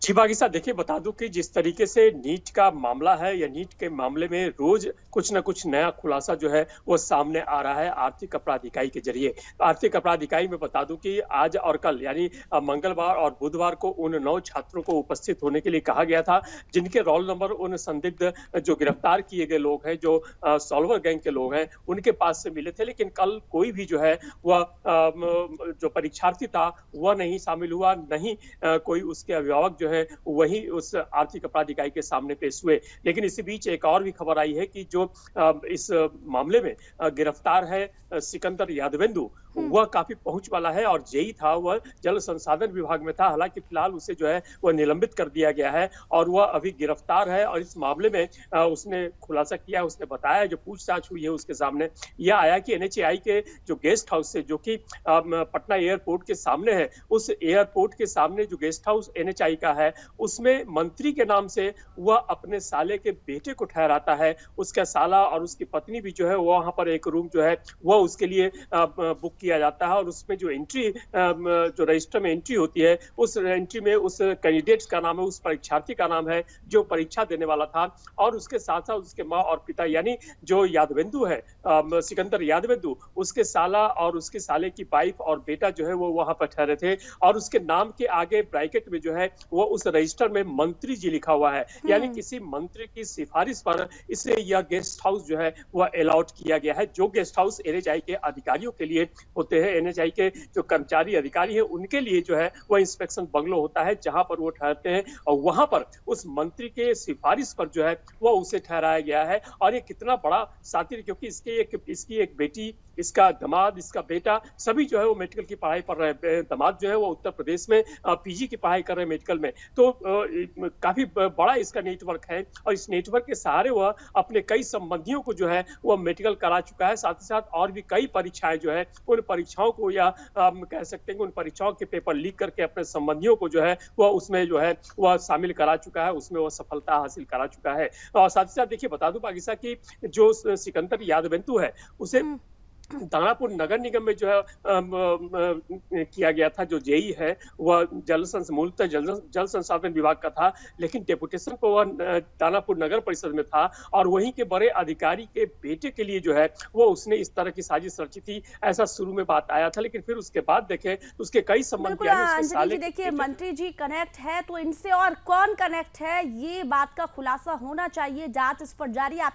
जी, बागी साहब देखिए बता दूँ कि जिस तरीके से नीट का मामला है या नीट के मामले में रोज़ कुछ न कुछ नया खुलासा जो है वो सामने आ रहा है आर्थिक अपराध इकाई के ज़रिए। आर्थिक अपराध इकाई में बता दूँ कि आज और कल यानी मंगलवार और बुधवार को उन 9 छात्रों को उपस्थित होने के लिए कहा गया था, जिनके रोल नंबर उन संदिग्ध जो गिरफ्तार किए गए लोग हैं, जो सॉल्वर गैंग के लोग हैं, उनके पास से मिले थे। लेकिन कल कोई भी जो है वह जो परीक्षार्थी था, वह नहीं शामिल हुआ, नहीं कोई उसके अभिभावक जो है वही उस आर्थिक अपराध इकाई के सामने पेश हुए। लेकिन इसी बीच एक और भी खबर आई है कि जो इस मामले में गिरफ्तार है सिकंदर यादवेंदु, वह काफी पहुंच वाला है और जेई था, वह जल संसाधन विभाग में था। हालांकि फिलहाल उसे जो है वह निलंबित कर दिया गया है और वह अभी गिरफ्तार है। और इस मामले में उसने खुलासा किया, उसने बताया, जो पूछताछ हुई है उसके सामने यह आया कि एनएचएआई के जो गेस्ट हाउस है, जो कि पटना एयरपोर्ट के सामने है, उस एयरपोर्ट के सामने जो गेस्ट हाउस एनएचएआई का है, उसमें मंत्री के नाम से वह अपने साले के बेटे को ठहराता है। उसका साला और उसकी पत्नी भी जो है वहां पर एक रूम जो है वह उसके लिए बुक किया जाता है और उसमें जो एंट्री जो रजिस्टर में एंट्री होती है, उस एंट्री में उस कैंडिडेट का नाम है, उस परीक्षार्थी का नाम है जो परीक्षा देने वाला था। और उसके साथ साथ उसके माँ और पिता यानी जो यादवेंदु है, सिकंदर यादवेंदु, उसके साला और उसके साले की वाइफ और बेटा जो है वो वहां पर ठहरे थे। और उसके नाम के आगे ब्रैकेट में जो है वो उस रजिस्टर में मंत्री जी लिखा हुआ है, यानी किसी मंत्री की सिफारिश पर इसे यह गेस्ट हाउस जो है वह अलॉट किया गया है। जो गेस्ट हाउस एनएचआई के अधिकारियों के लिए होते हैं, एनएचआई के जो कर्मचारी अधिकारी हैं उनके लिए जो है वह इंस्पेक्शन बंगलो होता है जहां पर वो ठहरते हैं। और वहां पर उस मंत्री के सिफारिश पर जो है वह उसे ठहराया गया है। और ये कितना बड़ा सातिर, क्योंकि इसकी एक बेटी, इसका दामाद, इसका बेटा सभी जो है वो मेडिकल की पढ़ाई पढ़ रहे हैं। दामाद जो है वो उत्तर प्रदेश में पीजी की पढ़ाई कर रहे हैं मेडिकल में। तो काफी बड़ा इसका नेटवर्क है और इस नेटवर्क के सहारे वह अपने कई संबंधियों को जो है वह मेडिकल करा चुका है। साथ ही साथ और भी कई परीक्षाएं जो है उन परीक्षाओं को या कह सकते हैं कि उन परीक्षाओं के पेपर लीक करके अपने संबंधियों को जो है वह उसमें जो है वह शामिल करा चुका है, उसमें वह सफलता हासिल करा चुका है। और साथ ही साथ देखिए बता दूं पाकिस्तान की जो सिकंदर यादवेंतु है उसे दानापुर नगर निगम में जो है किया गया था। जो जेई है वह मूलतः जल संसाधन विभाग का था, लेकिन डेपुटेशन पर वह दानापुर नगर परिषद में था। और वहीं के बड़े अधिकारी के बेटे के लिए जो है वो उसने इस तरह की साजिश रची थी, ऐसा शुरू में बात आया था। लेकिन फिर उसके बाद देखें तो उसके कई संबंध, अंजलि जी देखिए मंत्री जी कनेक्ट है तो इनसे और कौन कनेक्ट है, ये बात का खुलासा होना चाहिए। जांच इस पर जारी। आप